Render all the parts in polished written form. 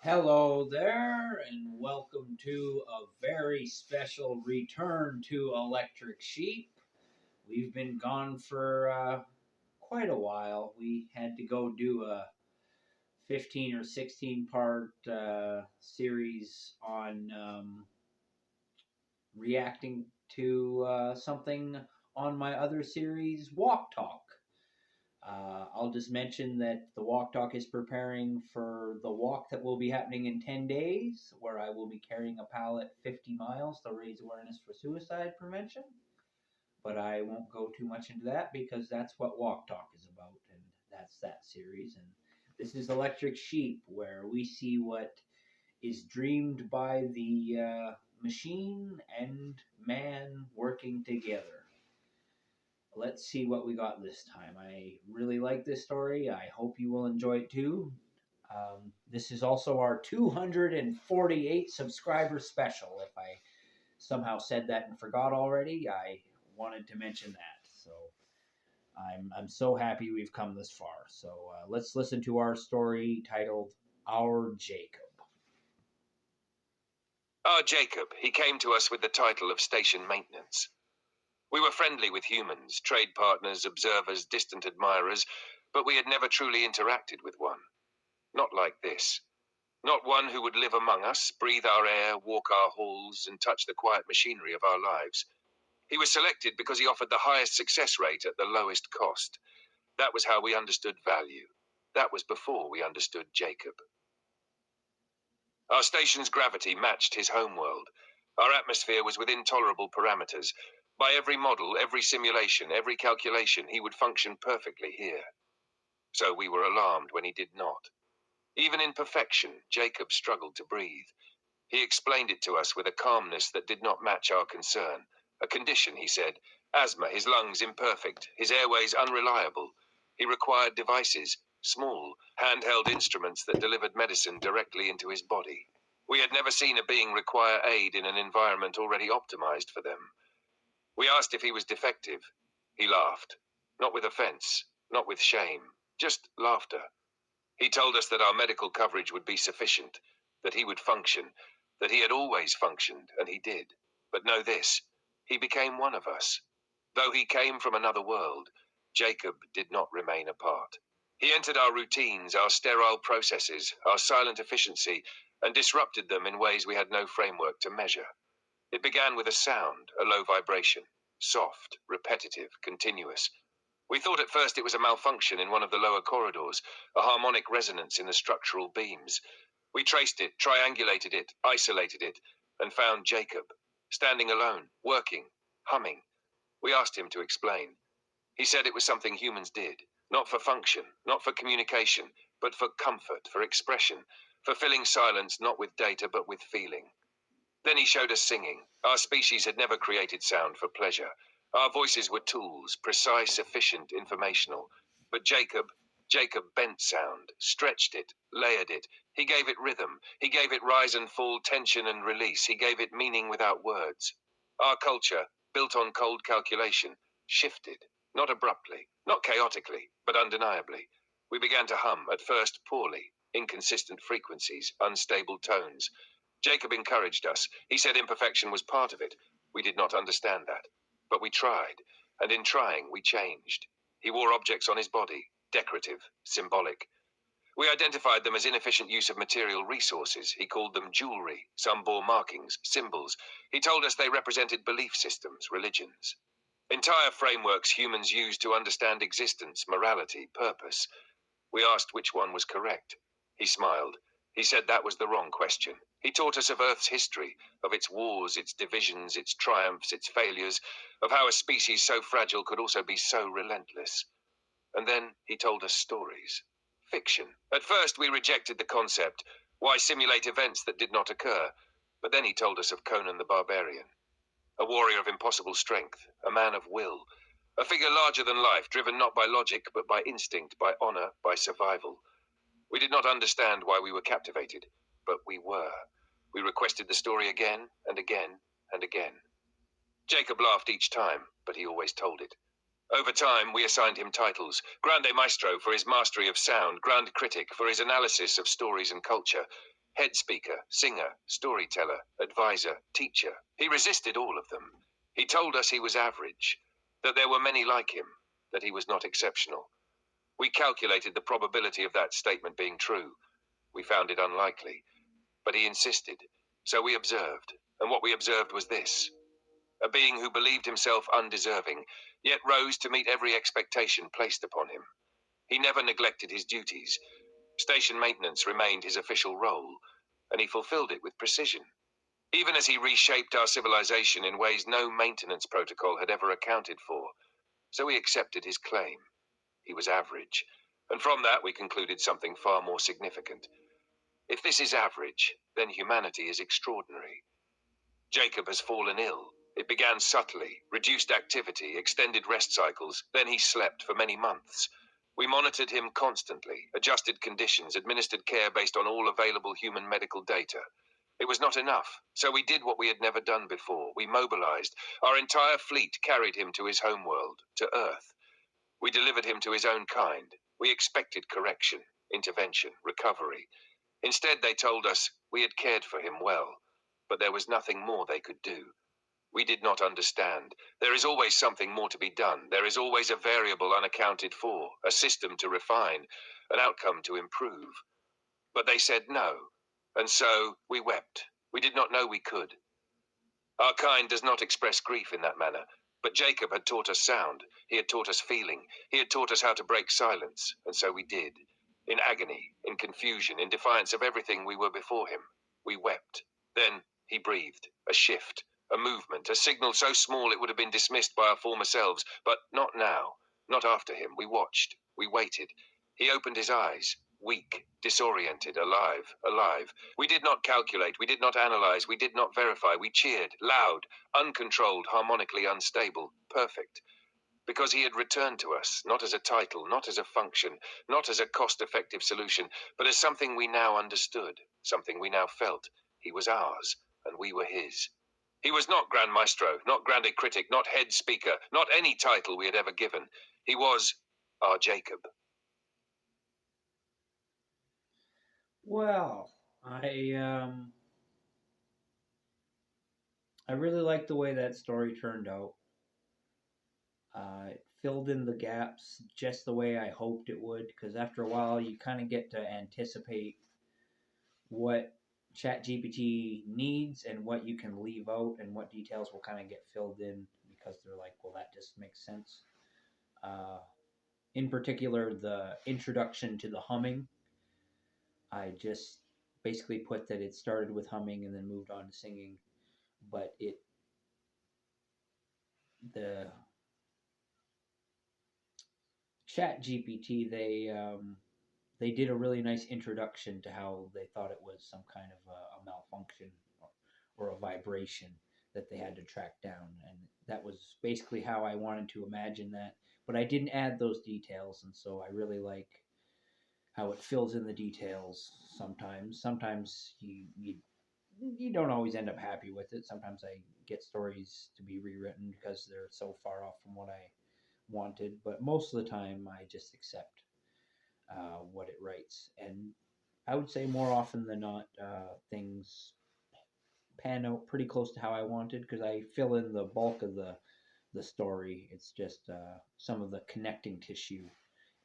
Hello there, and welcome to a very special return to Electric Sheep. We've been gone for quite a while. We had to go do a 15 or 16 part series on reacting to something on my other series, Walk Talk. I'll just mention that the Walk Talk is preparing for the walk that will be happening in 10 days, where I will be carrying a pallet 50 miles to raise awareness for suicide prevention. But I won't go too much into that because that's what Walk Talk is about, and that's that series. And this is Electric Sheep, where we see what is dreamed by the machine and man working together. Let's see what we got this time. I really like this story. I hope you will enjoy it too. This is also our 248 subscriber special. If I somehow said that and forgot already, I wanted to mention that. So I'm so happy we've come this far. So let's listen to our story titled Our Jacob. Our Jacob, he came to us with the title of station maintenance. We were friendly with humans, trade partners, observers, distant admirers, but we had never truly interacted with one. Not like this. Not one who would live among us, breathe our air, walk our halls, and touch the quiet machinery of our lives. He was selected because he offered the highest success rate at the lowest cost. That was how we understood value. That was before we understood Jacob. Our station's gravity matched his homeworld. Our atmosphere was within tolerable parameters. By every model, every simulation, every calculation, he would function perfectly here. So we were alarmed when he did not. Even in perfection, Jacob struggled to breathe. He explained it to us with a calmness that did not match our concern. A condition, he said. Asthma, his lungs imperfect, his airways unreliable. He required devices, small, handheld instruments that delivered medicine directly into his body. We had never seen a being require aid in an environment already optimized for them. We asked if he was defective. He laughed. Not with offense, not with shame, just laughter. He told us that our medical coverage would be sufficient, that he would function, that he had always functioned, and he did. But know this, he became one of us. Though he came from another world, Jacob did not remain apart. He entered our routines, our sterile processes, our silent efficiency, and disrupted them in ways we had no framework to measure. It began with a sound, a low vibration, soft, repetitive, continuous. We thought at first it was a malfunction in one of the lower corridors, a harmonic resonance in the structural beams. We traced it, triangulated it, isolated it, and found Jacob, standing alone, working, humming. We asked him to explain. He said it was something humans did, not for function, not for communication, but for comfort, for expression, for filling silence not with data but with feeling. Then he showed us singing. Our species had never created sound for pleasure. Our voices were tools, precise, efficient, informational. But Jacob bent sound, stretched it, layered it. He gave it rhythm. He gave it rise and fall, tension and release. He gave it meaning without words. Our culture, built on cold calculation, shifted, not abruptly, not chaotically, but undeniably. We began to hum, at first poorly, inconsistent frequencies, unstable tones. Jacob encouraged us. He said imperfection was part of it. We did not understand that. But we tried, and in trying, we changed. He wore objects on his body, decorative, symbolic. We identified them as inefficient use of material resources. He called them jewelry. Some bore markings, symbols. He told us they represented belief systems, religions. Entire frameworks humans use to understand existence, morality, purpose. We asked which one was correct. He smiled. He said that was the wrong question. He taught us of Earth's history, of its wars, its divisions, its triumphs, its failures, of how a species so fragile could also be so relentless. And then he told us stories. Fiction. At first we rejected the concept. Why simulate events that did not occur? But then he told us of Conan the Barbarian. A warrior of impossible strength, a man of will, a figure larger than life, driven not by logic, but by instinct, by honor, by survival. We did not understand why we were captivated, but we were. We requested the story again and again and again. Jacob laughed each time, but he always told it. Over time, we assigned him titles. Grande Maestro for his mastery of sound, Grand Critic for his analysis of stories and culture. Head speaker, singer, storyteller, advisor, teacher. He resisted all of them. He told us he was average, that there were many like him, that he was not exceptional. We calculated the probability of that statement being true. We found it unlikely, but he insisted. So we observed, and what we observed was this: a being who believed himself undeserving, yet rose to meet every expectation placed upon him. He never neglected his duties. Station maintenance remained his official role, and he fulfilled it with precision. Even as he reshaped our civilization in ways no maintenance protocol had ever accounted for. So we accepted his claim. He was average. And from that we concluded something far more significant. If this is average, then humanity is extraordinary. Jacob has fallen ill. It began subtly, reduced activity, extended rest cycles, then he slept for many months. We monitored him constantly, adjusted conditions, administered care based on all available human medical data. It was not enough, so we did what we had never done before. We mobilized. Our entire fleet carried him to his homeworld, to Earth. We delivered him to his own kind. We expected correction, intervention, recovery. Instead, they told us we had cared for him well, but there was nothing more they could do. We did not understand. There is always something more to be done. There is always a variable unaccounted for, a system to refine, an outcome to improve. But they said no, and so we wept. We did not know we could. Our kind does not express grief in that manner, but Jacob had taught us sound. He had taught us feeling. He had taught us how to break silence, and so we did. In agony, in confusion, in defiance of everything we were before him, we wept. Then he breathed, a shift, a movement, a signal so small it would have been dismissed by our former selves, but not now, not after him. We watched, we waited. He opened his eyes, weak, disoriented, alive. We did not calculate, we did not analyze, we did not verify. We cheered, loud, uncontrolled, harmonically unstable, perfect. Because he had returned to us, not as a title, not as a function, not as a cost-effective solution, but as something we now understood, something we now felt. He was ours, and we were his. He was not Grand Maestro, not Grande Critic, not Head Speaker, not any title we had ever given. He was our Jacob. Well, I really like the way that story turned out. It filled in the gaps just the way I hoped it would, because after a while you kind of get to anticipate what ChatGPT needs and what you can leave out and what details will kind of get filled in because they're like, well, that just makes sense. Uh, in particular, the introduction to the humming, I just basically put that it started with humming and then moved on to singing, but the Chat GPT they did a really nice introduction to how they thought it was some kind of a malfunction or a vibration that they had to track down, and that was basically how I wanted to imagine that. But I didn't add those details, and so I really like how it fills in the details. Sometimes you don't always end up happy with it. Sometimes I get stories to be rewritten because they're so far off from what I wanted, but most of the time I just accept what it writes. And I would say more often than not, things pan out pretty close to how I wanted because I fill in the bulk of the story. It's just some of the connecting tissue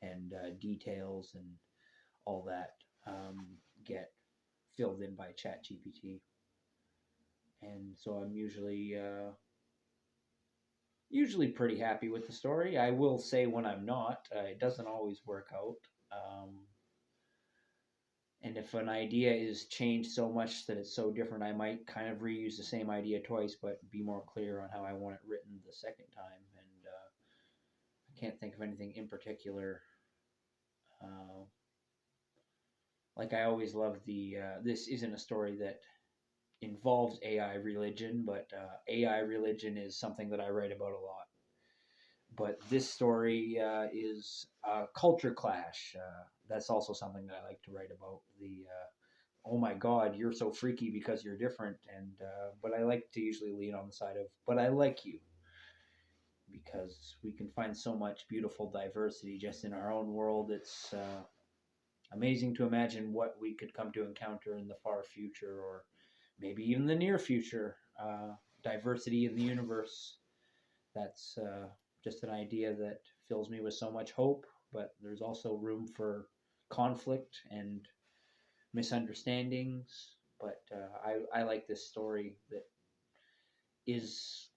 and details and all that get filled in by ChatGPT. And so I'm usually pretty happy with the story. I will say when I'm not, it doesn't always work out. Um, and if an idea is changed so much that it's so different, I might kind of reuse the same idea twice, but be more clear on how I want it written the second time. And I can't think of anything in particular. Uh, like I always love the this isn't a story that involves AI religion, but AI religion is something that I write about a lot. But this story is a culture clash. That's also something that I like to write about. The oh my God, you're so freaky because you're different, and but I like to usually lean on the side of but I like you because we can find so much beautiful diversity just in our own world. amazing to imagine what we could come to encounter in the far future, or maybe even the near future. Diversity in the universe. That's just an idea that fills me with so much hope, but there's also room for conflict and misunderstandings. But I like this story that is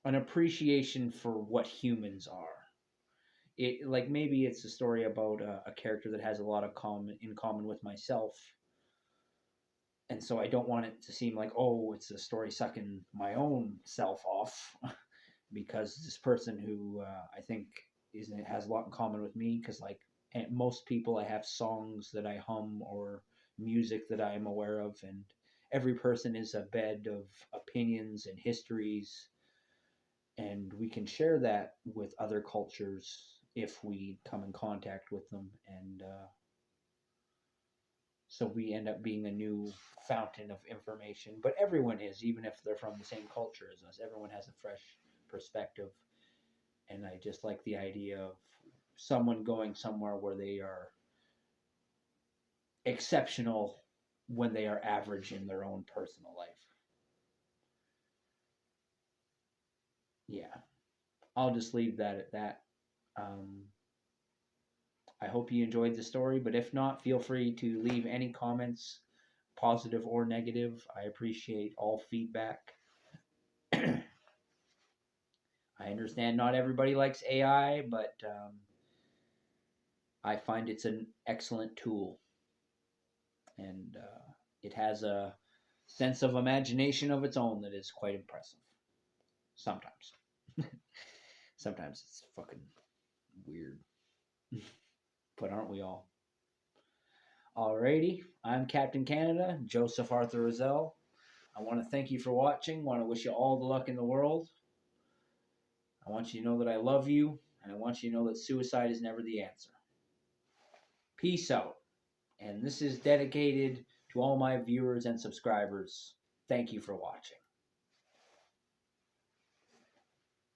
an appreciation for what humans are. It like maybe it's a story about a character that has a lot of common with myself, and so I don't want it to seem like, oh, it's a story sucking my own self off, because this person who I think has a lot in common with me, because like most people, I have songs that I hum or music that I am aware of, and every person is a bed of opinions and histories, and we can share that with other cultures if we come in contact with them, and so we end up being a new fountain of information. But everyone is, even if they're from the same culture as us, everyone has a fresh perspective. And I just like the idea of someone going somewhere where they are exceptional when they are average in their own personal life. Yeah, I'll just leave that at that. Um, I hope you enjoyed the story, but if not, feel free to leave any comments, positive or negative. I appreciate all feedback. I understand not everybody likes AI, but I find it's an excellent tool, and it has a sense of imagination of its own that is quite impressive. Sometimes. Sometimes it's fucking weird. But aren't we all? Alrighty, I'm Captain Canada, Joseph Arthur Roszell. I want to thank you for watching. I want to wish you all the luck in the world. I want you to know that I love you, and I want you to know that suicide is never the answer. Peace out. And this is dedicated to all my viewers and subscribers. Thank you for watching.